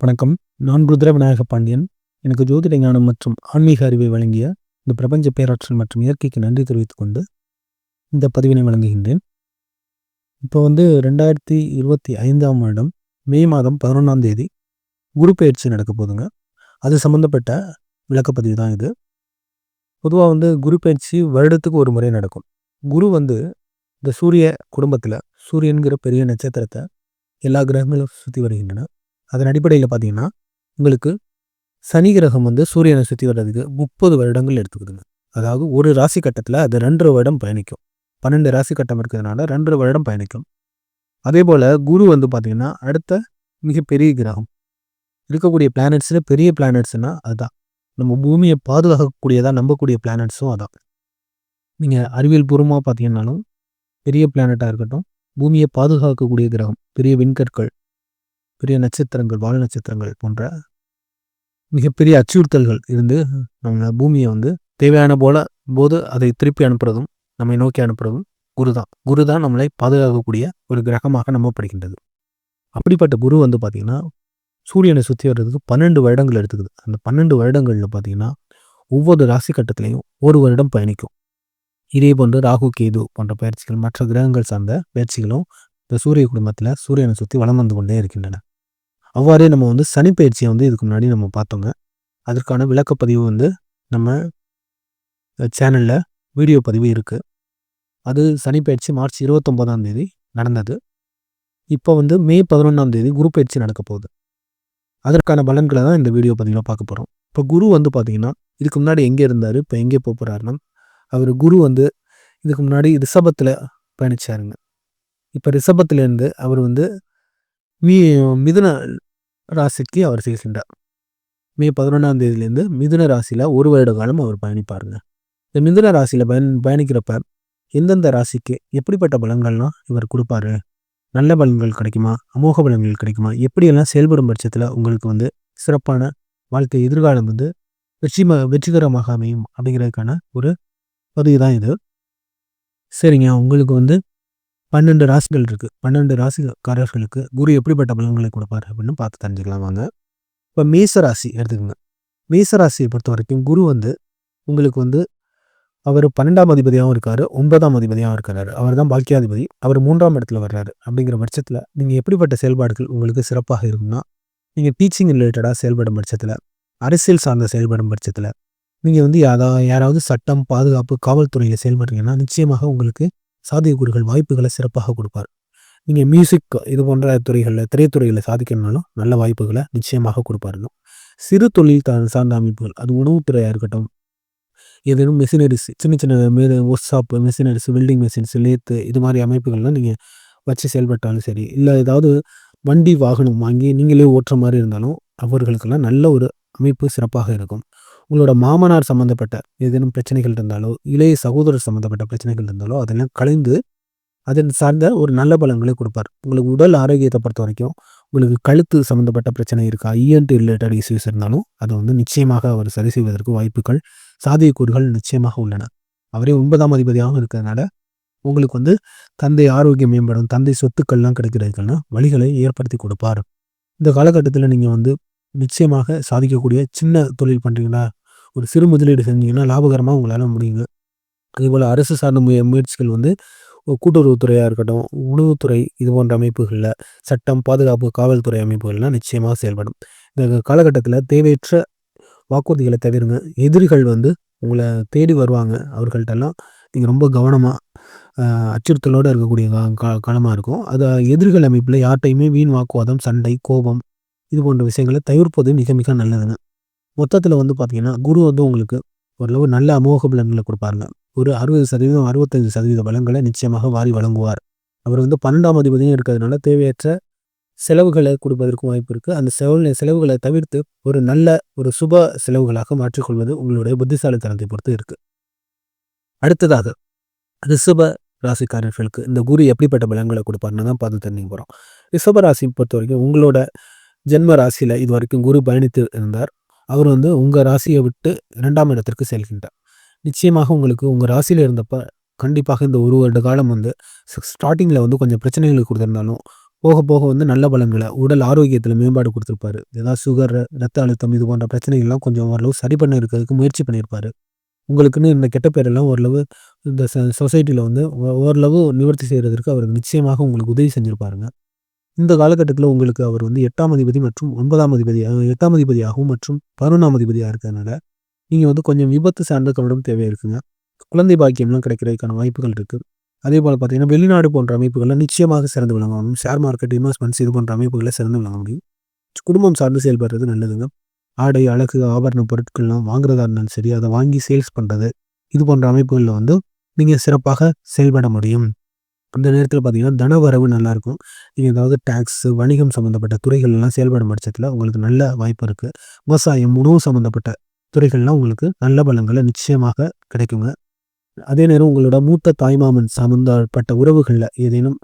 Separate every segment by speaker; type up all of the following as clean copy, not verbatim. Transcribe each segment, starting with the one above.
Speaker 1: வணக்கம். நான் ருத்ர விநாயக பாண்டியன். எனக்கு ஜோதிட ஞானம் மற்றும் ஆன்மீக அறிவை வழங்கிய இந்த பிரபஞ்ச பேராற்றல் மற்றும் இயற்கைக்கு நன்றி தெரிவித்துக் கொண்டு இந்த பதிவினை வழங்குகின்றேன். இப்போ 2025ஆம் வருடம் மே மாதம் 11ஆம் தேதி குரு பெயர்ச்சி நடக்க போதுங்க. அது சம்மந்தப்பட்ட விளக்கப்பதிவு தான் இது. பொதுவாக குரு பெயர்ச்சி வருடத்துக்கு ஒரு முறை நடக்கும். குரு இந்த சூரிய குடும்பத்தில் சூரியன்கிற பெரிய நட்சத்திரத்தை எல்லா கிரகங்களும் சுற்றி வருகின்றன. அதன் அடிப்படையில் பார்த்தீங்கன்னா உங்களுக்கு சனி கிரகம் சூரியனை சுற்றி வர்றதுக்கு 30 வருடங்கள் எடுத்துக்குதுங்க. அதாவது ஒரு ராசி கட்டத்தில் அது 2.5 வருடம் பயணிக்கும். 12 ராசி கட்டம் இருக்கிறதுனால 2.5 வருடம் பயணிக்கும். அதே போல் குரு பார்த்தீங்கன்னா அடுத்த மிகப்பெரிய கிரகம். இருக்கக்கூடிய பிளானட்ஸில் பெரிய பிளானட்ஸ்னால் அதுதான். நம்ம பூமியை பாதுகாக்கக்கூடியதாக நம்பக்கூடிய பிளானட்ஸும் அதான். நீங்கள் அறிவியல் பூர்வமாக பார்த்தீங்கன்னாலும் பெரிய பிளானட்டாக இருக்கட்டும், பூமியை பாதுகாக்கக்கூடிய கிரகம், பெரிய விண்கற்கள், பெரிய நட்சத்திரங்கள், வால் நட்சத்திரங்கள் போன்ற மிகப்பெரிய அச்சுறுத்தல்கள் இருந்து நம்ம பூமியை தேவையான போது அதை திருப்பி அனுப்புறதும் நம்மை நோக்கி அனுப்புறதும் குரு தான் நம்மளை பாதுகாக்கக்கூடிய ஒரு கிரகமாக நம்பப்படுகின்றது. அப்படிப்பட்ட குரு பார்த்தீங்கன்னா சூரியனை சுற்றி வர்றதுக்கு 12 வருடங்கள் எடுத்துக்குது. அந்த 12 வருடங்களில் பார்த்தீங்கன்னா ஒவ்வொரு ராசி கட்டத்திலையும் ஒரு வருடம் பயணிக்கும். இதே போன்று ராகு, கேது போன்ற பயிற்சிகள், மற்ற கிரகங்கள் சார்ந்த பயிற்சிகளும் இந்த சூரிய குடும்பத்தில் சூரியனை சுற்றி வலம் வந்து கொண்டே இருக்கின்றன. அவ்வாறே நம்ம சனி பயிற்சியை இதுக்கு முன்னாடி நம்ம பார்த்தோங்க. அதற்கான விளக்கப்பதிவு நம்ம சேனலில் வீடியோ பதிவு இருக்குது. அது சனி பயிற்சி மார்ச் 29ஆம் தேதி நடந்தது. இப்போ மே 11ஆம் தேதி குரு பயிற்சி நடக்க போகுது. அதற்கான பலன்களை தான் இந்த வீடியோ பதிவில் பார்க்க போகிறோம். இப்போ குரு பார்த்தீங்கன்னா இதுக்கு முன்னாடி எங்கே இருந்தார், இப்போ எங்கே போக போகிறாருன்னா, அவர் குரு இதுக்கு முன்னாடி ரிஷபத்தில் பயணிச்சாருங்க. இப்போ ரிஷபத்திலேருந்து அவர் மிதுன ராசிக்கு அவர் செல்கின்றார். மே 11ஆம் தேதியிலேருந்து மிதுன ராசியில் ஒரு வருட காலம் அவர் பயணிப்பாருங்க. இந்த மிதுன ராசியில் பயணிக்கிறப்ப எந்தெந்த ராசிக்கு எப்படிப்பட்ட பலன்கள்லாம் இவர் கொடுப்பாரு, நல்ல பலன்கள் கிடைக்குமா, அமோக பலன்கள் கிடைக்குமா, எப்படியெல்லாம் செயல்படும் பட்சத்தில் உங்களுக்கு சிறப்பான வாழ்க்கை எதிர்காலம் வெற்றிகரமாக அமையும் அப்படிங்கிறதுக்கான ஒரு பதிவு தான் இது. சரிங்க, உங்களுக்கு 12 ராசிகள் இருக்குது. 12 ராசிக்காரர்களுக்கு குரு எப்படிப்பட்ட பலன்களை கொடுப்பார் அப்படின்னு பார்த்து தெரிஞ்சுக்கலாம் வாங்க. இப்போ மேசராசி எடுத்துக்கோங்க. மேசராசியை பொறுத்த வரைக்கும் குரு உங்களுக்கு அவர் 12ஆம் அதிபதியாகவும் இருக்கார், 9ஆம் அதிபதியாகவும் இருக்கிறாரு. அவர் தான் பாக்கியாதிபதி. அவர் 3ஆம் இடத்துல வர்றாரு. அப்படிங்கிற பட்சத்தில் நீங்கள் எப்படிப்பட்ட செயல்பாடுகள் உங்களுக்கு சிறப்பாக இருக்குன்னா, நீங்கள் டீச்சிங் ரிலேட்டடாக செயல்படும் பட்சத்தில், அரசியல் சார்ந்த செயல்படும் பட்சத்தில், நீங்கள் யாராவது சட்டம், பாதுகாப்பு, காவல்துறையில் செயல்படுறீங்கன்னா நிச்சயமாக உங்களுக்கு சாத்தியக்கூறுகள், வாய்ப்புகளை சிறப்பாக கொடுப்பார். நீங்கள் மியூசிக் இது போன்ற துறைகளில், திரைத்துறையில் சாதிக்கணும்னாலும் நல்ல வாய்ப்புகளை நிச்சயமாக கொடுப்பாருங்க. சிறு தொழில் சார்ந்த அமைப்புகள், அது உணவுத்துறையாக இருக்கட்டும், ஏதேனும் மெஷினரிஸ், சின்ன சின்ன work shop, machineries, welding machines, lathe இது மாதிரி அமைப்புகள்லாம் நீங்கள் வச்சு செயல்பட்டாலும் சரி, இல்லை ஏதாவது வண்டி வாகனம் வாங்கி நீங்களே ஓட்டுற மாதிரி இருந்தாலும் அவர்களுக்கெல்லாம் நல்ல ஒரு அமைப்பு சிறப்பாக இருக்கும். உங்களோட மாமனார் சம்மந்தப்பட்ட ஏதேனும் பிரச்சனைகள் இருந்தாலோ, இளைய சகோதரர் சம்மந்தப்பட்ட பிரச்சனைகள் இருந்தாலோ அதெல்லாம் கலைந்து அதன் சார்ந்த ஒரு நல்ல பலன்களை கொடுப்பார். உங்களுக்கு உடல் ஆரோக்கியத்தை பொறுத்த வரைக்கும் உங்களுக்கு கழுத்து சம்மந்தப்பட்ட பிரச்சனை இருக்கா, இஎன்டி ரிலேட்டட் இஷ்யூஸ் இருந்தாலும் அதை நிச்சயமாக அவர் சரி செய்வதற்கு வாய்ப்புகள், சாத்தியக்கூறுகள் நிச்சயமாக உள்ளன. அவரே 9ஆம் அதிபதியாகவும் இருக்கிறதுனால உங்களுக்கு தந்தை ஆரோக்கியம் மேம்படும், தந்தை சொத்துக்கள்லாம் கிடைக்கிறதுக்கான வழிகளை ஏற்படுத்தி கொடுப்பார். இந்த காலகட்டத்தில் நீங்கள் நிச்சயமாக சாதிக்கக்கூடிய சின்ன தொழில் பண்ணுறீங்களா, ஒரு சிறு முதலீடு செஞ்சீங்கன்னா லாபகரமாக உங்களால் முடியுங்க. அதேபோல் அரசு சார்ந்த முயற்சிகள் கூட்டுறவுத்துறையாக இருக்கட்டும், உணவுத்துறை இது போன்ற அமைப்புகளில், சட்டம், பாதுகாப்பு, காவல்துறை அமைப்புகள்லாம் நிச்சயமாக செயல்படும். இந்த காலகட்டத்தில் தேவையற்ற வாக்குறுதிகளை தவிருங்க. எதிரிகள் உங்களை தேடி வருவாங்க. அவர்கள்ட்டெல்லாம் நீங்கள் ரொம்ப கவனமாக அச்சுறுத்தலோடு இருக்கக்கூடிய காலமாக இருக்கும். அது எதிரிகள் அமைப்பில் யார்ட்டையுமே வீண் வாக்குவாதம், சண்டை, கோபம் இது போன்ற விஷயங்களை தவிர்ப்பது மிக மிக நல்லதுங்க. மொத்தத்தில் பார்த்தீங்கன்னா குரு உங்களுக்கு ஓரளவு நல்ல அமோக பலன்களை கொடுப்பாருங்க. ஒரு 60%, 65% பலன்களை நிச்சயமாக வாரி வழங்குவார். அவர் 12ஆம் அதிபதியும் இருக்கிறதுனால தேவையற்ற செலவுகளை கொடுப்பதற்கும் வாய்ப்பு இருக்குது. அந்த செலவுகளை தவிர்த்து ஒரு நல்ல ஒரு சுப செலவுகளாக மாற்றிக்கொள்வது உங்களுடைய புத்திசாலித்தனத்தை பொறுத்து இருக்குது. அடுத்ததாக ரிஷப ராசிக்காரர்களுக்கு இந்த குரு எப்படிப்பட்ட பலன்களை கொடுப்பாருன்னு தான் பார்த்து தெரிஞ்சுக்க போகிறோம். ரிஷப ராசி பொறுத்த வரைக்கும் உங்களோட ஜென்ம ராசியில் இது வரைக்கும் குரு பயணித்து இருந்தார். அவர் உங்கள் ராசியை விட்டு 2ஆம் இடத்திற்கு செல்கின்றார். நிச்சயமாக உங்களுக்கு உங்கள் ராசியில் இருந்தப்போ கண்டிப்பாக இந்த ஒரு வருட காலம் ஸ்டார்டிங்கில் கொஞ்சம் பிரச்சனைகள் கொடுத்துருந்தாலும் போக போக வந்து நல்ல பலன்கள, உடல் ஆரோக்கியத்தில மேம்பாடு குடுத்திருப்பாரு. ஏதாவது சுகர், ரத்த அழுத்தம் இது போன்ற பிரச்சனைகள்லாம் கொஞ்சம் ஓரளவு சரி பண்ண இருக்கிறதுக்கு முயற்சி பண்ணியிருப்பாரு. உங்களுக்குன்னு இந்த கெட்ட பேரெல்லாம் ஓரளவு இந்த சொசைட்டில வந்து ஓரளவு நிவர்த்தி செய்றதற்கு அவர் நிச்சயமாக உங்களுக்கு உதவி செஞ்சிருப்பாருங்க. இந்த காலகட்டத்தில உங்களுக்கு அவர் வந்து 8ஆம் அதிபதி மற்றும் 9ஆம் அதிபதி 8ஆம் அதிபதியாகவும் மற்றும் 11ஆம் அதிபதியா இருக்கிறதுனால, நீங்க வந்து கொஞ்சம் விபத்து சார்ந்த கவனம் தேவை இருக்குங்க. குழந்தை பாக்கியம்லாம் கிடைக்கிறதுக்கான வாய்ப்புகள் இருக்கு. அதேபோல பார்த்தீங்கன்னா, வெளிநாடு போன்ற அமைப்புகள்ல நிச்சயமாக சிறந்து விளங்கணும். ஷேர் மார்க்கெட், இன்வெஸ்ட்மென்ட்ஸ் இது போன்ற அமைப்புகள்ல சிறந்து விளங்க முடியும். குடும்பம் சார்ந்து செயல்படுறது நல்லதுங்க. ஆடை, அழகு, ஆபரண பொருட்கள்லாம் வாங்குறதா இருந்தாலும் சரி, அத வாங்கி சேல்ஸ் பண்றது, இது போன்ற அமைப்புகள்ல வந்து நீங்க சிறப்பாக செயல்பட முடியும். அந்த நேரத்தில பார்த்தீங்கன்னா, தனவரவு நல்லாயிருக்கும். நீங்க ஏதாவது டாக்ஸ், வணிகம் சம்மந்தப்பட்ட துறைகள்லாம் செயல்படும் பட்சத்தில உங்களுக்கு நல்ல வாய்ப்பு இருக்கு. விவசாயம், உணவு சம்மந்தப்பட்ட துறைகள்லாம் உங்களுக்கு நல்ல பலன்கள நிச்சயமாக கிடைக்குங்க. அதே நேரம் உங்களோட மூத்த தாய்மாமன் சம்மந்தப்பட்ட உறவுகள்ல ஏதேனும்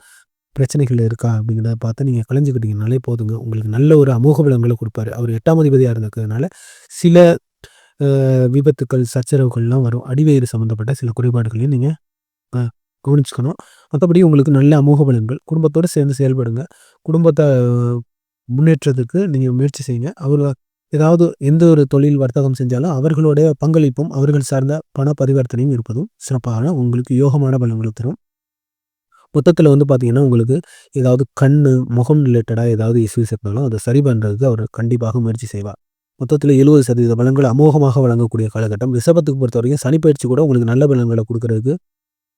Speaker 1: பிரச்சனைகள் இருக்கா அப்படிங்கிறத பார்த்து நீங்க கலைஞ்சுக்கிட்டீங்கனாலே போதுங்க. உங்களுக்கு நல்ல ஒரு அமோக பலன்கள குடுப்பாரு. அவர் 8ஆம் அதிபதியா இருந்திருக்கிறதுனால, சில விபத்துக்கள், சச்சரவுகள்லாம் வரும். அடிவயிறு சம்மந்தப்பட்ட சில குறைபாடுகளையும் நீங்க அ கவனிச்சுக்கணும். மத்தபடி உங்களுக்கு நல்ல அமோக பலன்கள். குடும்பத்தோட சேர்ந்து செயல்படுங்க. குடும்பத்த முன்னேற்றத்துக்கு நீங்க முயற்சி செய்யுங்க. ஏதாவது எந்த ஒரு தொழில் வர்த்தகம் செஞ்சாலும் அவர்களுடைய பங்களிப்பும், அவர்கள் சார்ந்த பண பரிவர்த்தனையும் இருப்பதும் சிறப்பான உங்களுக்கு யோகமான பலன்கள தரும். மொத்தத்தில வந்து பார்த்தீங்கன்னா, உங்களுக்கு ஏதாவது கண்ணு, முகம் ரிலேட்டடா ஏதாவது இஷ்யூஸ் இருந்தாலும் அத சரி பண்றதுக்கு அவர் கண்டிப்பாக முயற்சி செய்வார். மொத்தத்தில 70% பலன்கள் அமோகமாக வழங்கக்கூடிய காலகட்டம். ரிஷபத்துக்கு பொறுத்தவரைக்கும் சனி பயிற்சி கூட உங்களுக்கு நல்ல பலன்கள குடுக்குறதுக்கு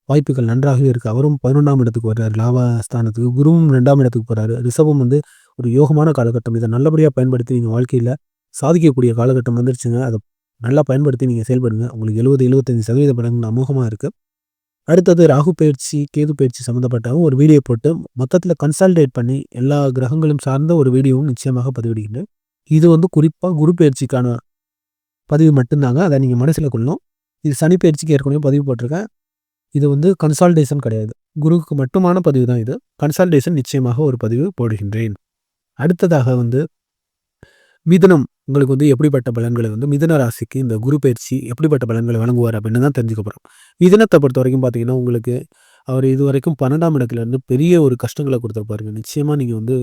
Speaker 1: வாய்ப்புகள் நன்றாகவே இருக்கு. அவரும் 11ஆம் இடத்துக்கு வர்றாரு. லாபஸ்தானத்துக்கு. குருவும் 2ஆம் இடத்துக்கு போறாரு. ரிஷபம் வந்து ஒரு யோகமான காலகட்டம். இத நல்லபடியா பயன்படுத்தி நீங்க வாழ்க்கையில சாதிக்கக்கூடிய காலகட்டம் வந்துருச்சுங்க. அத நல்லா பயன்படுத்தி நீங்க செயல்படுங்க. உங்களுக்கு 70, 75% பலன்கள் அமோகமா இருக்கு. அடுத்தது ராகு பயிற்சி, கேது பயிற்சி சம்மந்தப்பட்ட ஒரு வீடியோ போட்டு மொத்தத்தில கன்சாலிடேட் பண்ணி எல்லா கிரகங்களும் சார்ந்த ஒரு வீடியோவும் நிச்சயமாக பதிவிடுகின்றேன். இது வந்து குறிப்பா குரு பயிற்சிக்கான பதிவு மட்டும் தாங்க. அத நீங்க மனசுல கொள்ளணும். இது சனி பயிற்சிக்கு ஏற்கனவே பதிவு போட்டிருக்கேன். இது வந்து கன்சால்டேஷன் கிடையாது. குருவுக்கு மட்டுமான பதிவு தான் இது. கன்சால்டேஷன் நிச்சயமாக ஒரு பதிவு போடுகின்றேன். அடுத்ததாக வந்து மிதுனம் உங்களுக்கு வந்து எப்படிப்பட்ட பலன்களை வந்து மிதுன ராசிக்கு இந்த குரு பயிற்சி எப்படிப்பட்ட பலன்களை வழங்குவார் அப்படின்னு தான் தெரிஞ்சுக்க போறோம். மிதுனத்தை பொறுத்த வரைக்கும் பார்த்தீங்கன்னா, உங்களுக்கு அவர் இதுவரைக்கும் 12ஆம் இடத்துல இருந்து பெரிய ஒரு கஷ்டங்கள குடுத்திருப்பாருங்க. நிச்சயமா நீங்க வந்து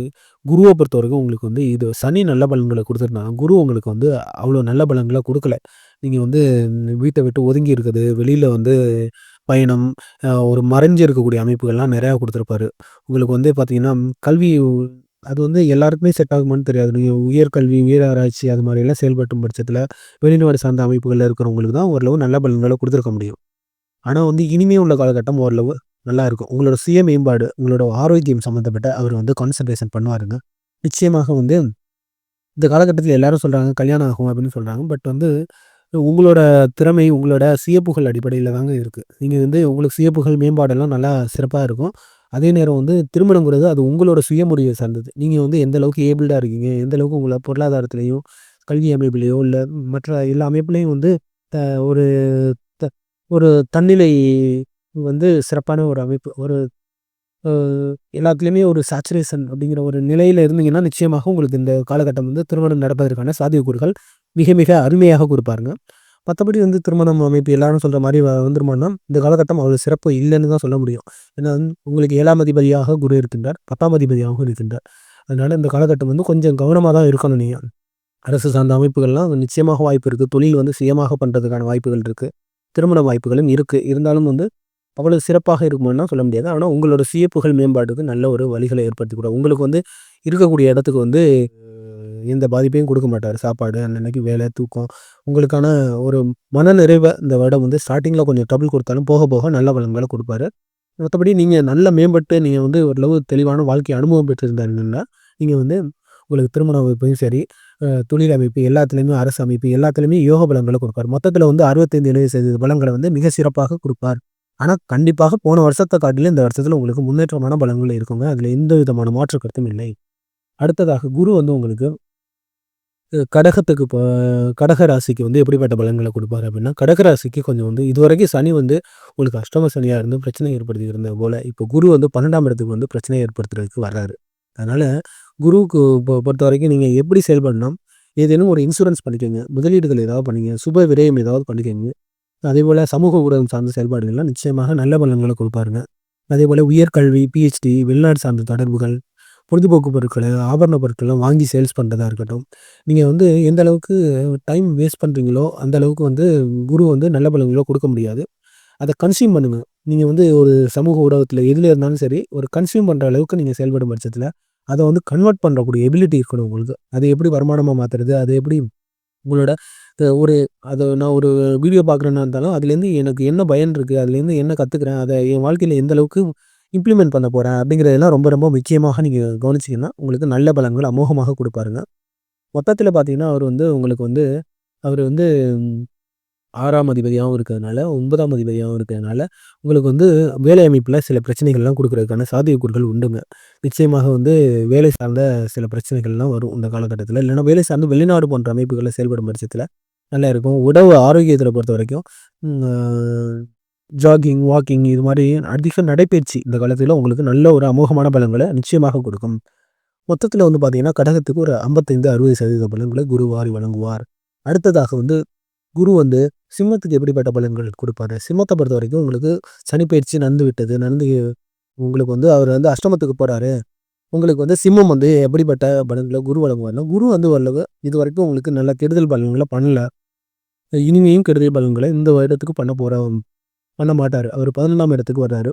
Speaker 1: குருவ பொறுத்தவரைக்கும் உங்களுக்கு வந்து இது சனி நல்ல பலன்கள குடுத்திருந்தாங்க. குரு உங்களுக்கு வந்து அவ்வளோ நல்ல பலன்கள குடுக்கல. நீங்க வந்து வீட்ட விட்டு ஒதுங்கி இருக்குது, வெளியில வந்து பயணம், ஒரு மறைஞ்சு இருக்கக்கூடிய அமைப்புகள்லாம் நிறையா குடுத்திருப்பாரு. உங்களுக்கு வந்து பார்த்தீங்கன்னா, கல்வி அது வந்து எல்லாருக்குமே செட் ஆகுமான்னு தெரியாது. நீங்க உயர்கல்வி, உயர் ஆராய்ச்சி அது மாரியெல்லாம் செயல்படும் பட்சத்தில, வெளிநாடு சார்ந்த அமைப்புகள்ல இருக்கிறவங்களுக்கு தான் ஓரளவு நல்ல பலன்கள குடுத்திருக்க முடியும். ஆனா வந்து இனிமே உள்ள காலகட்டம் ஓரளவு நல்லா இருக்கும். உங்களோட சுய மேம்பாடு, உங்களோட ஆரோக்கியம் சம்மந்தப்பட்ட அவர் வந்து கான்சன்ட்ரேஷன் பண்ணுவாருங்க. நிச்சயமாக வந்து இந்த காலகட்டத்தில எல்லாரும் சொல்றாங்க, கல்யாணம் ஆகும் அப்படின்னு சொல்றாங்க. பட் வந்து உங்களோட திறமை, உங்களோட சுயப்புகழ் அடிப்படையில தாங்க இருக்கு. நீங்க வந்து உங்களுக்கு சுயப்புகழ் மேம்பாடெல்லாம் நல்லா சிறப்பா இருக்கும். அதே நேரம் வந்து திருமணம்ங்கிறது அது உங்களோட சுயமுடிவை சார்ந்தது. நீங்க வந்து எந்த அளவுக்கு ஏபிள்டா இருக்கீங்க, எந்த அளவுக்கு உங்கள பொருளாதாரத்திலயும், கல்வி அமைப்பிலயோ, இல்ல மற்ற எல்லா அமைப்புலயும் வந்து த ஒரு த ஒரு தன்னிலை வந்து சிறப்பான ஒரு அமைப்பு. ஒரு அ எல்லாத்துலயுமே ஒரு சேச்சுரேஷன் அப்படிங்கிற ஒரு நிலையில இருந்தீங்கன்னா, நிச்சயமாக உங்களுக்கு இந்த காலகட்டம் வந்து திருமணம் நடப்பதற்கான சாத்தியக்கூறுகள் மிக மிக அருமையாக குடுப்பாருங்க. மத்தபடி வந்து திருமணம் அமைப்பு எல்லாரும் சொல்ற மாரி வந்துருமான்னா, இந்த காலகட்டம் அவ்வளவு சிறப்பு இல்லன்னு தான் சொல்ல முடியும். ஏன்னா உங்களுக்கு 7ஆம் அதிபதியாக குரு இருக்கின்றார். 10ஆம் அதிபதியாகவும் இருக்கின்றார். அதனால இந்த காலகட்டம் வந்து கொஞ்சம் கவனமா தான் இருக்கணும் நீங்க. அரசு சார்ந்த அமைப்புகள்லாம் நிச்சயமாக வாய்ப்பு இருக்கு. தொழில் வந்து சுயமாக பண்றதுக்கான வாய்ப்புகள் இருக்கு. திருமண வாய்ப்புகளும் இருக்கு. இருந்தாலும் வந்து அவ்வளவு சிறப்பாக இருக்குமான்லாம் சொல்ல முடியாது. ஆனா உங்களோட சுய புகழ் மேம்பாட்டுக்கு நல்ல ஒரு வழிகள ஏற்படுத்திக் குடுக்கும். உங்களுக்கு வந்து இருக்கக்கூடிய இடத்துக்கு வந்து எந்த பாதிப்பையும் குடுக்க மாட்டாரு. சாப்பாடு, அன்னன்னைக்கு வேலை, தூக்கம் உங்களுக்கான ஒரு மனநிறைவ இந்த வருடம் வந்து ஸ்டார்ட்டிங்ல கொஞ்சம் ட்ரபிள் குடுத்தாலும் போக போக நல்ல பலன்கள குடுப்பாரு. மத்தபடி நீங்க நல்ல மேம்பட்டு நீங்க வந்து ஓரளவு தெளிவான வாழ்க்கை அனுபவம் பெற்றிருந்தீங்கன்னா, நீங்க வந்து உங்களுக்கு திருமண அமைப்பையும் சரி, தொழில் அமைப்பு எல்லாத்துலயுமே அரசு அமைப்பு எல்லாத்துலயுமே யோக பலன்கள குடுப்பார். மொத்தத்துல வந்து 65, 70% பலன்கள வந்து மிக சிறப்பாக குடுப்பார். ஆனா கண்டிப்பாக போன வருஷத்த காட்டிலும் இந்த வருஷத்துல உங்களுக்கு முன்னேற்றமான பலன்கள் இருக்குங்க. அதுல எந்த விதமான மாற்று கருத்தும் இல்லை. அடுத்ததாக குரு வந்து உங்களுக்கு கடகத்துக்கு கடக ராசிக்கு வந்து எப்படிப்பட்ட பலன்கள குடுப்பாரு அப்படின்னா, கடக ராசிக்கு கொஞ்சம் வந்து இதுவரைக்கும் சனி வந்து உங்களுக்கு அஷ்டம சனியா இருந்து பிரச்சனை ஏற்படுத்தி இருந்தது போல, இப்போ குரு வந்து 12ஆம் இடத்துக்கு வந்து பிரச்சனை ஏற்படுத்துறதுக்கு வர்றாரு. அதனால குருவுக்கு பொறுத்தவரைக்கும் நீங்க எப்படி செயல்படணும், ஏதேனும் ஒரு இன்சூரன்ஸ் பண்ணிக்கோங்க. முதலீடுகள் ஏதாவது பண்ணீங்க. சுப விரயம் ஏதாவது பண்ணிக்கோங்க. அதேபோல சமூக ஊடகம் சார்ந்த செயல்பாடுகள்லாம் நிச்சயமாக நல்ல பலன்கள குடுப்பாருங்க. அதேபோல உயர்கல்வி, பிஹெச்டி, வெளிநாடு சார்ந்த தொடர்புகள், பொழுதுபோக்கு பொருட்கள், ஆபரண பொருட்கள்லாம் வாங்கி சேல்ஸ் பண்ணுறதா இருக்கட்டும். நீங்கள் வந்து எந்த அளவுக்கு டைம் வேஸ்ட் பண்ணுறீங்களோ, அந்த அளவுக்கு வந்து குரு வந்து நல்ல பலன்கள கொடுக்க முடியாது. அத கன்சியூம் பண்ணுங்க. நீங்க வந்து ஒரு சமூக ஊடகத்தில எதுல இருந்தாலும் சரி, ஒரு கன்சியூம் பண்ற அளவுக்கு நீங்க செயல்படும் பட்சத்தில, அத வந்து கன்வெர்ட் பண்ணக்கூடிய எபிலிட்டி இருக்கணும் உங்களுக்கு. அத எப்படி வருமானமா மாத்துறது? அது எப்படி உங்களோட ஒரு நான் ஒரு வீடியோ பார்க்குறேன்னா இருந்தாலும், அதுலேருந்து எனக்கு என்ன பயன் இருக்கு? அதுலேருந்து என்ன கத்துக்கிறேன்? அத என் வாழ்க்கையில எந்த அளவுக்கு இம்ப்ளிமெண்ட் பண்ண போறேன்? அப்படிங்கிறதெல்லாம் ரொம்ப ரொம்ப முக்கியமாக நீங்க கவனிச்சீங்கன்னா, உங்களுக்கு நல்ல பலன்கள் அமோகமாக குடுப்பாருங்க. மொத்தத்தில பார்த்தீங்கன்னா, அவரு வந்து 6ஆம் அதிபதியாவும் இருக்கிறதுனால, 9ஆம் அதிபதியாவும் இருக்கிறதுனால, உங்களுக்கு வந்து வேலை அமைப்புல சில பிரச்சனைகள்லாம் குடுக்குறதுக்கான சாத்தியக்கூறுகள் உண்டுங்க. நிச்சயமாக வந்து வேலை சார்ந்த சில பிரச்சனைகள்லாம் வரும் இந்த காலகட்டத்தில. இல்லன்னா வேலை சார்ந்து வெளிநாடு போன்ற அமைப்புகள்ல செயல்படும் பட்சத்தில நல்லா இருக்கும். உடல் ஆரோக்கியத்தில பொறுத்தவரைக்கும், ம் அ ஜாகிங், வாக்கிங் இது மாரி அதிக நடைப்பயிற்சி இந்த காலத்தில உங்களுக்கு நல்ல ஒரு அமோகமான பலன்கள நிச்சயமாக கொடுக்கும். மொத்தத்தில வந்து பார்த்தீங்கன்னா, கடகத்துக்கு ஒரு 55, 60% பலன்கள குரு வாரி வழங்குவார். அடுத்ததாக வந்து குரு வந்து சிம்மத்துக்கு எப்படிப்பட்ட பலன்கள் குடுப்பாரு? சிம்மத்த பொறுத்தவரைக்கும் உங்களுக்கு சனி பெயர்ச்சி நடந்து விட்டது. உங்களுக்கு வந்து அவர் வந்து அஷ்டமத்துக்கு போறாரு. உங்களுக்கு வந்து சிம்மம் வந்து எப்படிப்பட்ட பலன்கள குரு வழங்குவார்ன்னா, குரு வந்து ஓரளவு இதுவரைக்கும் உங்களுக்கு நல்ல கெடுதல் பலன்கள பண்ணல. இனிமேயும் கெடுதல் பலன்கள இந்த வருடத்துக்கு பண்ண மாட்டாரு. அவர் 11ஆம் இடத்துக்கு வர்றாரு.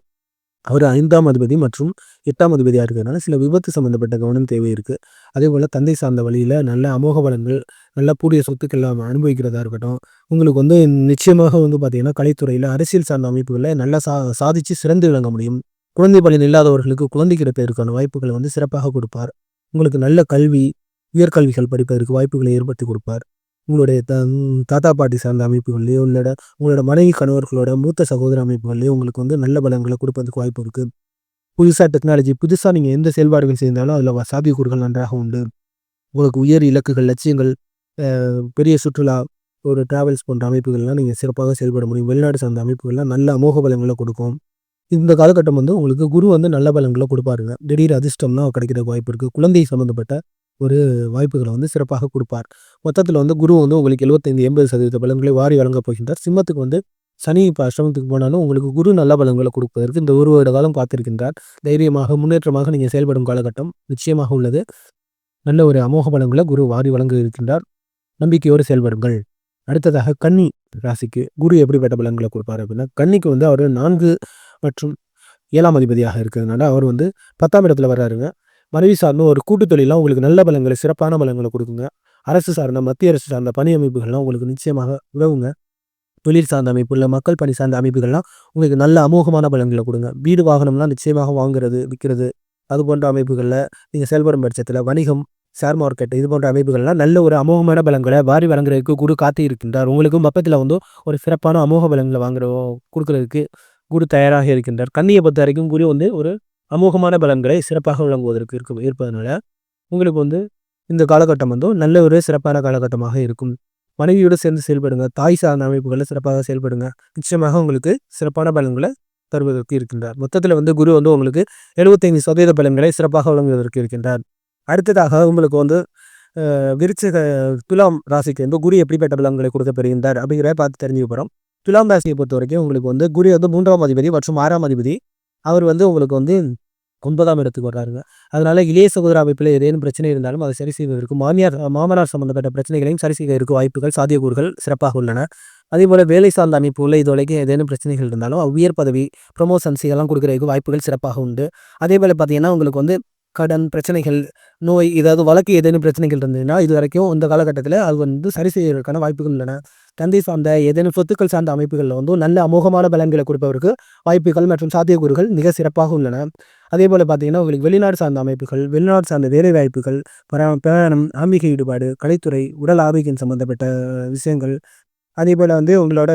Speaker 1: அவரு 5ஆம் அதிபதி மற்றும் 8ஆம் அதிபதியா இருக்கிறதுனால, சில விபத்து சம்மந்தப்பட்ட கவனம் தேவை இருக்கு. அதேபோல தந்தை சார்ந்த வழியில நல்ல அமோக பலன்கள், நல்ல பூரிய சொத்துக்கள் அனுபவிக்கிறதா இருக்கட்டும். உங்களுக்கு வந்து நிச்சயமாக வந்து பார்த்தீங்கன்னா, கலைத்துறையில அரசியல் சார்ந்த அமைப்புகள்ல நல்லா சாதிச்சு சிறந்து விளங்க முடியும். குழந்தை பாலியல் இல்லாதவர்களுக்கு குழந்தை கிடைப்பதற்கான வாய்ப்புகள வந்து சிறப்பாக குடுப்பார். உங்களுக்கு நல்ல கல்வி, உயர்கல்விகள் படிப்பதற்கு வாய்ப்புகளை ஏற்படுத்தி குடுப்பார். உங்களுடைய தாத்தா, பாட்டி சார்ந்த அமைப்புகள்லயோ, உங்களோட மனைவி, கணவர்களோட மூத்த சகோதர அமைப்புகள்லயோ உங்களுக்கு வந்து நல்ல பலன்கள குடுப்பதற்கு வாய்ப்பு இருக்கு. புதுசா டெக்னாலஜி புதுசா நீங்க எந்த செயல்பாடுகள் செய்தாலும் அதில சாத்தியக்கூறுகள் நன்றாக உண்டு. உங்களுக்கு உயர் இலக்குகள், லட்சியங்கள், அ பெரிய சுற்றுலா, ஒரு டிராவல்ஸ் போன்ற அமைப்புகள்லாம் நீங்க சிறப்பாக செயல்பட முடியும். வெளிநாடு சார்ந்த அமைப்புகள்லாம் நல்ல அமோக பலன்கள கொடுக்கும். இந்த காலகட்டம் வந்து உங்களுக்கு குரு வந்து நல்ல பலன்கள குடுப்பாருங்க. திடீர் அதிர்ஷ்டம்லாம் கிடைக்கிறதுக்கு வாய்ப்பு இருக்கு. குழந்தை சம்மந்தப்பட்ட ஒரு வாய்ப்புகள வந்து சிறப்பாக குடுப்பார். மொத்தத்தில வந்து குரு வந்து உங்களுக்கு 75, 80% பலன்களை வாரி வழங்கப் போகின்றார். சிம்மத்துக்கு வந்து சனி இப்ப அஷ்டமத்துக்கு போனாலும் உங்களுக்கு குரு நல்ல பலன்கள குடுப்பதற்கு இந்த 1 வருட காலம் காத்திருக்கின்றார். தைரியமாக, முன்னேற்றமாக நீங்க செயல்படும் காலகட்டம் நிச்சயமாக உள்ளது. நல்ல ஒரு அமோக பலன்கள குரு வாரி வழங்க இருக்கின்றார். நம்பிக்கையோடு செயல்படுங்கள். அடுத்ததாக கன்னி ராசிக்கு குரு எப்படிப்பட்ட பலன்கள குடுப்பாரு அப்படின்னா, கன்னிக்கு வந்து அவரு 4 மற்றும் 7ஆம் அதிபதியாக இருக்கிறதுனால, அவர் வந்து 10ஆம் இடத்துல வர்றாருங்க. மனைவி சார்ந்த ஒரு கூட்டு தொழில்லாம் உங்களுக்கு நல்ல பலன்கள, சிறப்பான பலன்கள குடுக்குங்க. அரசு சார்ந்த, மத்திய அரசு சார்ந்த பணி அமைப்புகள்லாம் உங்களுக்கு நிச்சயமாக உதவுங்க. தொழில் சார்ந்த அமைப்பு, இல்ல மக்கள் பணி சார்ந்த அமைப்புகள்லாம் உங்களுக்கு நல்ல அமோகமான பலன்கள குடுங்க. வீடு, வாகனம்லாம் நிச்சயமாக வாங்குறது, விக்கிறது, அது போன்ற அமைப்புகள்ல நீங்க செயல்படும் பட்சத்தில வணிகம், ஷேர் மார்க்கெட் இது போன்ற அமைப்புகள்லாம் நல்ல ஒரு அமோகமான பலன்கள வாரி வழங்குறதுக்கு குரு காத்து இருக்கின்றார். உங்களுக்கும் பக்கத்தில வந்து ஒரு சிறப்பான அமோக பலன்கள குடுக்குறதுக்கு குரு தயாராக இருக்கின்றார். கன்னிய பொறுத்தவரைக்கும் குரு வந்து ஒரு அமோகமான பலன்களை சிறப்பாக வழங்குவதற்கு இருப்பதனால, உங்களுக்கு வந்து இந்த காலகட்டம் வந்து நல்ல ஒரு சிறப்பான காலகட்டமாக இருக்கும். மனைவியோடு சேர்ந்து செயல்படுங்க. தாய் சார்ந்த அமைப்புகள்ல சிறப்பாக செயல்படுங்க. நிச்சயமாக உங்களுக்கு சிறப்பான பலன்கள தருவதற்கு இருக்கின்றார். மொத்தத்தில வந்து குரு வந்து உங்களுக்கு 75% பலன்களை சிறப்பாக வழங்குவதற்கு இருக்கின்றார். அடுத்ததாக உங்களுக்கு வந்து விருச்சிக துலாம் ராசிக்கு வந்து குரு எப்படிப்பட்ட பலன்களை கொடுக்கப் பெறுகின்றார் அப்படிங்கிறத பார்த்து தெரிஞ்சுக்க போறோம். துலாம் ராசியை பொறுத்தவரைக்கும் உங்களுக்கு வந்து குரு வந்து 3ஆம் அதிபதி மற்றும் 6ஆம் அதிபதி. அவர் வந்து உங்களுக்கு வந்து 9ஆம் இடத்துக்கு வர்றாருங்க. அதனால இளைய சகோதர அமைப்பில ஏதேனும் பிரச்சனை இருந்தாலும் அதை சரி செய்வதற்கு மாமனார் சம்பந்தப்பட்ட பிரச்சனைகளையும் சரி செய்வதற்கு வாய்ப்புகள், சாத்தியக்கூறுகள் சிறப்பாக உள்ளன. அதேபோல வேலை சார்ந்த அமைப்புல இதுவரைக்கும் ஏதேனும் பிரச்சனைகள் இருந்தாலும் உயர் பதவி, ப்ரமோஷன்ஸ் இதெல்லாம் கொடுக்கறதுக்கு வாய்ப்புகள் சிறப்பாக உண்டு. அதேபோல பார்த்தீங்கன்னா, உங்களுக்கு வந்து கடன் பிரச்சனைகள், நோய் ஏதாவது வழக்கு ஏதேனும் பிரச்சனைகள் இருந்ததுன்னா, இதுவரைக்கும் இந்த காலகட்டத்தில அது வந்து சரி செய்வதற்கான வாய்ப்புகள் உள்ளன. தந்தை சார்ந்த ஏதேனும் சொத்துக்கள் சார்ந்த அமைப்புகள்ல வந்து நல்ல அமோகமான பலன்களை கொடுப்பதற்கு வாய்ப்புகள் மற்றும் சாத்தியக்கூறுகள் மிக சிறப்பாக உள்ளன. அதேபோல பார்த்தீங்கன்னா, உங்களுக்கு வெளிநாடு சார்ந்த அமைப்புகள், வெளிநாடு சார்ந்த வேலைவாய்ப்புகள், பிரயாணம், ஆன்மீக ஈடுபாடு, கலைத்துறை, உடல் ஆரோக்கியம் சம்மந்தப்பட்ட விஷயங்கள், அதேபோல வந்து உங்களோட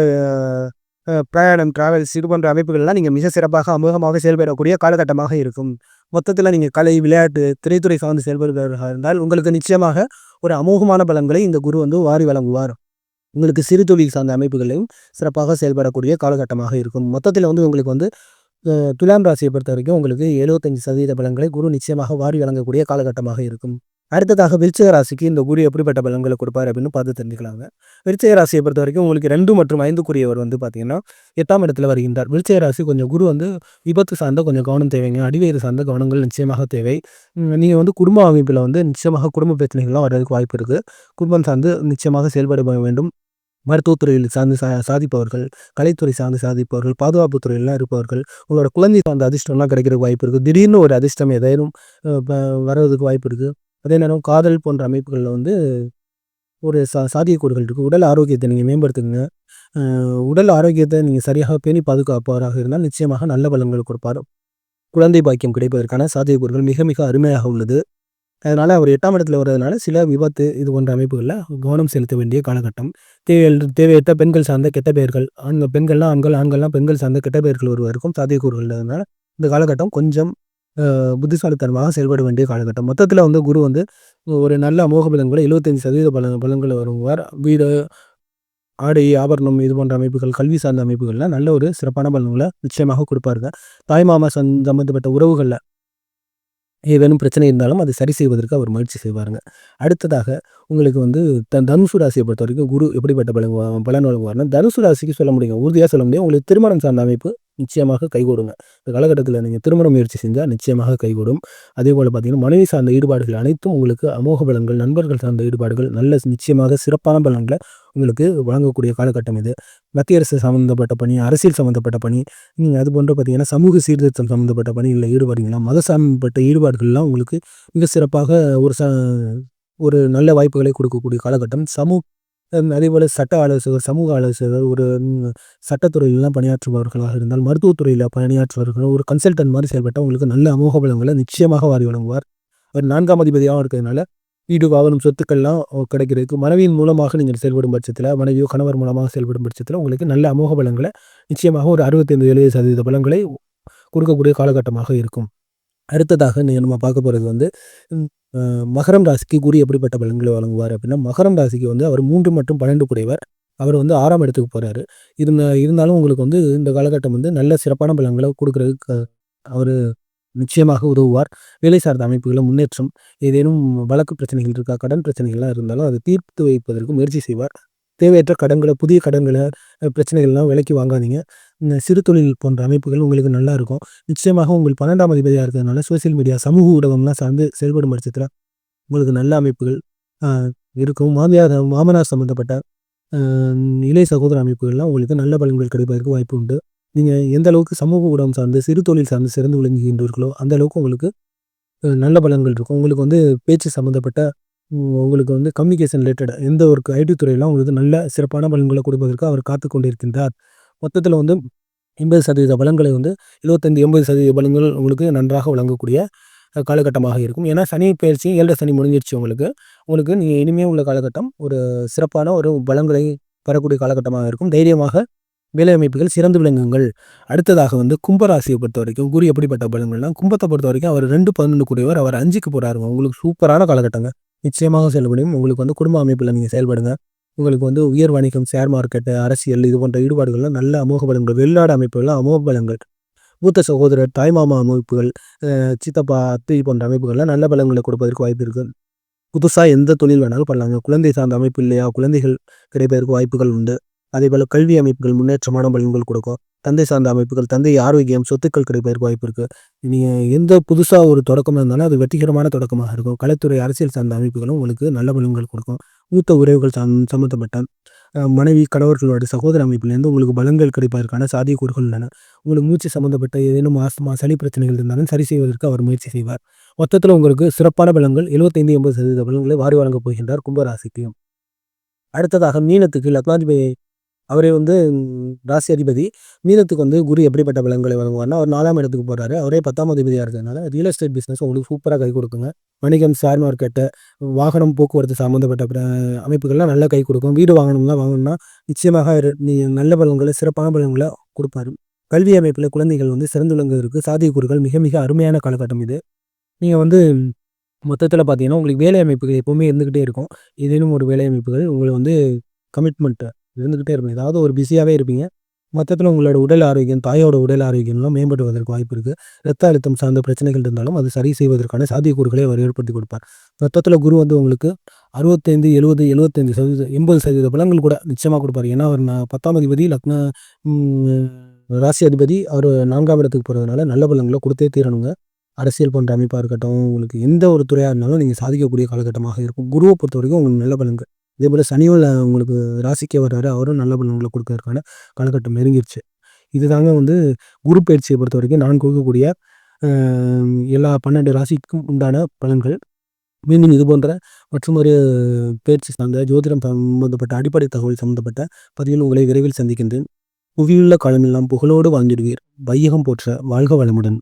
Speaker 1: பிரயாணம், டிராவல்ஸ் இது போன்ற அமைப்புகள்லாம் நீங்க மிக சிறப்பாக, அமோகமாக செயல்படக்கூடிய காலகட்டமாக இருக்கும். மொத்தத்தில நீங்க கலை, விளையாட்டு, திரைத்துறை சார்ந்து செயல்படுபவர்களாக இருந்தால், உங்களுக்கு நிச்சயமாக ஒரு அமோகமான பலன்களை இந்த குரு வந்து வாரி வழங்குவார். உங்களுக்கு சிறு தொழில் சார்ந்த அமைப்புகளையும் சிறப்பாக செயல்படக்கூடிய காலகட்டமாக இருக்கும். மொத்தத்தில வந்து உங்களுக்கு வந்து துலாம் ராசியை பொறுத்தவரைக்கும் உங்களுக்கு 75% பலன்களை குரு நிச்சயமாக வாரி வழங்கக்கூடிய காலகட்டமாக இருக்கும். அடுத்ததாக விருச்சிக ராசிக்கு இந்த குரு எப்படிப்பட்ட பலன்களை கொடுப்பார் அப்படின்னு பார்த்து தெரிஞ்சுக்கலாங்க. விருச்சிக ராசியை பொறுத்த வரைக்கும் உங்களுக்கு 2 மற்றும் 5க்குரியவர் வந்து பார்த்தீங்கன்னா 8ஆம் இடத்துல வருகின்றார். விருச்சிக ராசி கொஞ்சம் குரு வந்து விபத்து சார்ந்த கொஞ்சம் கவனம் தேவைங்க. அடிவயிறு சார்ந்த கவனங்கள் நிச்சயமாக தேவை. நீங்கள் வந்து குடும்ப அமைப்பில் வந்து நிச்சயமாக குடும்ப பிரச்சனைகள்லாம் வர்றதுக்கு வாய்ப்பு இருக்குது. குடும்பம் சார்ந்து நிச்சயமாக செயல்பட வேண்டும். மருத்துவத்துறையில் சார்ந்து சாதிப்பவர்கள், கலைத்துறை சார்ந்து சாதிப்பவர்கள், பாதுகாப்பு துறையிலாம் இருப்பவர்கள், உங்களோட குழந்தை சார்ந்த அதிர்ஷ்டம்லாம் கிடைக்கிறதுக்கு வாய்ப்பு இருக்குது. திடீர்னு ஒரு அதிர்ஷ்டம் ஏதேனும் வர்றதுக்கு வாய்ப்பு இருக்குது. அதே நேரம் காதல் போன்ற அமைப்புகளில் வந்து ஒரு சாத்தியக்கூறுகள் இருக்குது. உடல் ஆரோக்கியத்தை நீங்கள் மேம்படுத்துங்க. உடல் ஆரோக்கியத்தை நீங்கள் சரியாக பேணி பாதுகாப்பவராக இருந்தால் நிச்சயமாக நல்ல பலன்கள் கொடுப்பார். குழந்தை பாக்கியம் கிடைப்பதற்கான சாத்தியக்கூறுகள் மிக மிக அருமையாக உள்ளது. அதனால் அவர் 8ஆம் இடத்துல வர்றதுனால சில விபத்து இது போன்ற அமைப்புகளில் கவனம் செலுத்த வேண்டிய காலகட்டம். தேவையற்ற பெண்கள் சார்ந்த கெட்ட பெயர்கள், பெண்கள்லாம் ஆண்கள், ஆண்கள்லாம் பெண்கள் சார்ந்த கெட்ட பெயர்கள் வருவதற்கும் சாத்தியக்கூறுகள் உள்ளதுனால இந்த காலகட்டம் கொஞ்சம் புத்திசாலித்தனமாக செயல்பட வேண்டிய காலகட்டம். மொத்தத்தில் வந்து குரு வந்து ஒரு நல்ல அமோக பலன்களை 75% பலன்களை வருவார். வீடு, ஆடை, ஆபரணம் இது போன்ற அமைப்புகள், கல்வி சார்ந்த அமைப்புகளில் நல்ல ஒரு சிறப்பான பலன்களை நிச்சயமாக கொடுப்பாருங்க. தாய்மாமா சம்பந்தப்பட்ட உறவுகளில் ஏதேனும் பிரச்சனை இருந்தாலும் அதை சரி செய்வதற்கு அவர் முயற்சி செய்வாருங்க. அடுத்ததாக உங்களுக்கு வந்து தனுசு ராசியை பொறுத்த வரைக்கும் குரு எப்படிப்பட்ட பலன் வழங்குவார்னா, தனுசு ராசிக்கு சொல்ல முடியுங்க, உறுதியாக சொல்ல முடியும். உங்களுக்கு திருமணம் சார்ந்த அமைப்பு நிச்சயமாக கைகூடுங்க. இந்த காலகட்டத்தில் நீங்கள் திருமண முயற்சி செஞ்சால் நிச்சயமாக கைகூடும். அதே போல் பார்த்தீங்கன்னா, மனைவி சார்ந்த ஈடுபாடுகள் அனைத்தும் உங்களுக்கு அமோக பலன்கள், நண்பர்கள் சார்ந்த ஈடுபாடுகள் நல்ல நிச்சயமாக சிறப்பான பலன்களை உங்களுக்கு வழங்கக்கூடிய காலகட்டம் இது. மத்திய அரசு சம்மந்தப்பட்ட பணி, அரசியல் சம்மந்தப்பட்ட பணி, அது போன்ற பார்த்தீங்கன்னா சமூக சீர்திருத்தம் சம்மந்தப்பட்ட பணிகளில் ஈடுபடுறீங்களா, மத சார்ந்தப்பட்ட ஈடுபாடுகள்லாம் உங்களுக்கு மிக சிறப்பாக ஒரு நல்ல வாய்ப்புகளை கொடுக்கக்கூடிய காலகட்டம். அதேபோல் சட்ட ஆலோசகர், சமூக ஆலோசகர், ஒரு சட்டத்துறையிலாம் பணியாற்றுபவர்களாக இருந்தால், மருத்துவத்துறையில் பணியாற்றுபவர்கள், ஒரு கன்சல்டன்ட் மாதிரி செயல்பட்டால் உங்களுக்கு நல்ல அமோக பலன்களை நிச்சயமாக வாரி வழங்குவார். அவர் 4ஆம் அதிபதியாகவும் இருக்கிறதுனால வீடு, வாகனம், சொத்துக்கள்லாம் கிடைக்கிறதுக்கு மனைவியின் மூலமாக நீங்கள் செயல்படும் பட்சத்தில், மனைவியோ கணவர் மூலமாக செயல்படும் பட்சத்தில் உங்களுக்கு நல்ல அமோக பலன்களை நிச்சயமாக ஒரு 65-70% பலன்களை கொடுக்கக்கூடிய காலகட்டமாக இருக்கும். அடுத்ததாக நம்ம பார்க்க போகிறது வந்து மகரம் ராசிக்கு குரு எப்படிப்பட்ட பலன்களை வழங்குவார் அப்படின்னா, மகரம் ராசிக்கு வந்து அவர் 3 மற்றும் 12 கூடியவர். அவர் வந்து 6ஆம் இடத்துக்கு போகிறாரு. இருந்தாலும் உங்களுக்கு வந்து இந்த காலகட்டம் வந்து நல்ல சிறப்பான பலன்களை கொடுக்குறதுக்கு அவர் நிச்சயமாக உதவுவார். வேலை சார்ந்த அமைப்புகளில் முன்னேற்றம், ஏதேனும் வழக்கு பிரச்சனைகள் இருக்கா, கடன் பிரச்சனைகள்லாம் இருந்தாலும் அதை தீர்த்து வைப்பதற்கு முயற்சி செய்வார். தேவையற்ற கடன்களை, புதிய கடன்களை, பிரச்சனைகள்லாம் விலைக்கு வாங்காதீங்க. சிறு தொழில் போன்ற அமைப்புகள் உங்களுக்கு நல்லா இருக்கும். நிச்சயமாக உங்களுக்கு 12ஆம் அதிபதியாக இருக்கிறதுனால சோசியல் மீடியா, சமூக ஊடகம்லாம் சார்ந்து செயல்படும் பட்சத்தில் உங்களுக்கு நல்ல அமைப்புகள் இருக்கும். மாமனார் சம்மந்தப்பட்ட இளைய சகோதர அமைப்புகள்லாம் உங்களுக்கு நல்ல பலன்கள் கிடைப்பதற்கு வாய்ப்பு உண்டு. நீங்கள் எந்த அளவுக்கு சமூக ஊடகம் சார்ந்து, சிறு தொழில் சார்ந்து சிறந்து விளங்குகின்றீர்களோ அந்த அளவுக்கு உங்களுக்கு நல்ல பலன்கள் இருக்கும். உங்களுக்கு வந்து பேச்சு சம்மந்தப்பட்ட, உங்களுக்கு வந்து கம்யூனிகேஷன் ரிலேட்டட் எந்த ஒரு ஐடி துறையெல்லாம் உங்களுக்கு நல்ல சிறப்பான பலன்களை கொடுப்பதற்கு அவர் காத்து கொண்டிருக்கின்றார். மொத்தத்தில் வந்து 80% பலன்களை வந்து 75-80% பலன்கள் உங்களுக்கு நன்றாக வழங்கக்கூடிய காலகட்டமாக இருக்கும். ஏன்னா சனி பயிற்சி, 7 சனி முடிஞ்சிருச்சு உங்களுக்கு. நீங்கள் இனிமேல் உள்ள காலகட்டம் ஒரு சிறப்பான ஒரு பலன்களை பெறக்கூடிய காலகட்டமாக இருக்கும். தைரியமாக வேலை அமைப்புகள் சிறந்து விளங்குங்கள். அடுத்ததாக வந்து கும்பராசியை பொறுத்த வரைக்கும் குரு எப்படிப்பட்ட பலன்கள்னா, கும்பத்தை பொறுத்த வரைக்கும் அவர் 2-11 கூடியவர். அவர் 5க்கு போகிறாருங்க. உங்களுக்கு சூப்பரான காலகட்டங்க. நிச்சயமாக செயல்படும். உங்களுக்கு வந்து குடும்ப அமைப்பில் நீங்கள் செயல்படுங்க. உங்களுக்கு வந்து உயர் வணிகம், ஷேர் மார்க்கெட்டு, அரசியல் இது போன்ற ஈடுபாடுகள்லாம் நல்ல அமோக பலன்கள், வெளிநாடு அமைப்புகள்லாம் அமோக பலன்கள், மூத்த சகோதரர், தாய்மாமா அமைப்புகள், சித்தப்பா, அத்தை போன்ற அமைப்புகள்லாம் நல்ல பலன்களை கொடுப்பதற்கு வாய்ப்பு இருக்குது. புதுசாக எந்த தொழில் வேணாலும் பண்ணலாங்க. குழந்தை சார்ந்த அமைப்பு இல்லையா, குழந்தைகள் கிடைப்பதற்கு வாய்ப்புகள் உண்டு. அதேபோல் கல்வி அமைப்புகள் முன்னேற்றமான பலன்கள் கொடுக்கும். தந்தை சார்ந்த அமைப்புகள், தந்தை ஆரோக்கியம், சொத்துக்கள் கிடைப்பதற்கு வாய்ப்பு இருக்குது. நீங்கள் எந்த புதுசாக ஒரு தொடக்கமாக இருந்தாலும் அது வெற்றிகரமான தொடக்கமாக இருக்கும். கலைத்துறை, அரசியல் சார்ந்த அமைப்புகளும் உங்களுக்கு நல்ல பலன்கள் கொடுக்கும். மூத்த உறவுகள் சம்மந்தப்பட்ட மனைவி, கணவர்களோட சகோதர அமைப்பிலேருந்து உங்களுக்கு பலன்கள் கிடைப்பதற்கான சாத்தியக்கூறுகள் உள்ளன. உங்களுக்கு மூச்சு சம்மந்தப்பட்ட ஏதேனும் ஆஸ்துமா, சளி பிரச்சனைகள் இருந்தாலும் சரி செய்வதற்கு அவர் முயற்சி செய்வார். மொத்தத்தில் உங்களுக்கு சிறப்பான பலன்கள் 75-80% பலன்களை வாரி வழங்கப் போகின்றார் கும்பராசிக்கு. அடுத்ததாக மீனத்துக்கு லக்னாதிபதி, அவரே வந்து ராசி அதிபதி. மீனத்துக்கு வந்து குரு எப்படிப்பட்ட பலன்களை வழங்குவார்னா, அவர் 4ஆம் இடத்துக்கு போகிறாரு. அவரே 10ஆம் அதிபதியாக இருக்கிறதுனால ரியல் எஸ்டேட் பிஸ்னஸ் உங்களுக்கு சூப்பராக கை கொடுக்குங்க. வணிகம், ஷேர் மார்க்கெட்டு, வாகனம், போக்குவரத்து சம்மந்தப்பட்ட அமைப்புகள்லாம் நல்லா கை கொடுக்கும். வீடு வாங்கணும்னா நிச்சயமாக நல்ல பலன்களை, சிறப்பான பலன்களை கொடுப்பாரு. கல்வி அமைப்பில் குழந்தைகள் வந்து சிறந்து விளங்குவதற்கு சாத்தியக்கூறுகள் மிக மிக அருமையான காலகட்டம் இது. நீங்கள் வந்து மொத்தத்தில் பார்த்தீங்கன்னா உங்களுக்கு வேலை அமைப்புகள் எப்போவுமே இருந்துக்கிட்டே இருக்கும். ஏதேனும் ஒரு வேலை அமைப்புகள் உங்களை வந்து கமிட்மெண்ட்டு இருந்துக்கிட்டே இருக்கும். ஏதாவது ஒரு பிஸியாகவே இருப்பீங்க. மொத்தத்துல உங்களோட உடல் ஆரோக்கியம், தாயோட உடல் ஆரோக்கியம்லாம் மேம்படுவதற்கு வாய்ப்பு இருக்கு. இரத்த அழுத்தம் சார்ந்த பிரச்சனைகள் இருந்தாலும் அது சரி செய்வதற்கான சாத்தியக்கூறுகளை அவர் ஏற்படுத்தி கொடுப்பார். மொத்தத்துல குரு வந்து உங்களுக்கு 65, 70, 75% 80% பலன்கள் கூட நிச்சயமா கொடுப்பாரு. ஏன்னா அவர் 10ஆம் அதிபதி லக்ன ம் ராசி அதிபதி அவர் 4ஆம் இடத்துக்கு போறதுனால நல்ல பலன்கள குடுத்தே தீரணுங்க. அரசியல் போன்ற அமைப்பா இருக்கட்டும், உங்களுக்கு எந்த ஒரு துறையா இருந்தாலும் நீங்க சாதிக்கக்கூடிய காலகட்டமாக இருக்கும். குருவ பொறுத்தவரைக்கும் உங்களுக்கு நல்ல பலன்கள். இதேபோல சனியும் உங்களுக்கு ராசிக்கே வர்றாரு. அவரும் நல்ல பலன்கள குடுக்கறதுக்கான காலகட்டம் நெருங்கிருச்சு. இதுதாங்க வந்து குரு பயிற்சிய பொறுத்தவரைக்கும் நான் கொடுக்கக்கூடிய அ எல்லா 12 ராசிக்கும் உண்டான பலன்கள். மீண்டும் இது போன்ற மற்றுமொரு பயிற்சி சார்ந்த ஜோதிடம் சம்பந்தப்பட்ட அடிப்படை தகவல் சம்பந்தப்பட்ட பதிவில் உங்களை விரைவில் சந்திக்கின்றேன். புவியுள்ள காலமெல்லாம் புகழோடு வாழ்ந்திடுவீர். வையகம் போற்ற! வாழ்க வளமுடன்!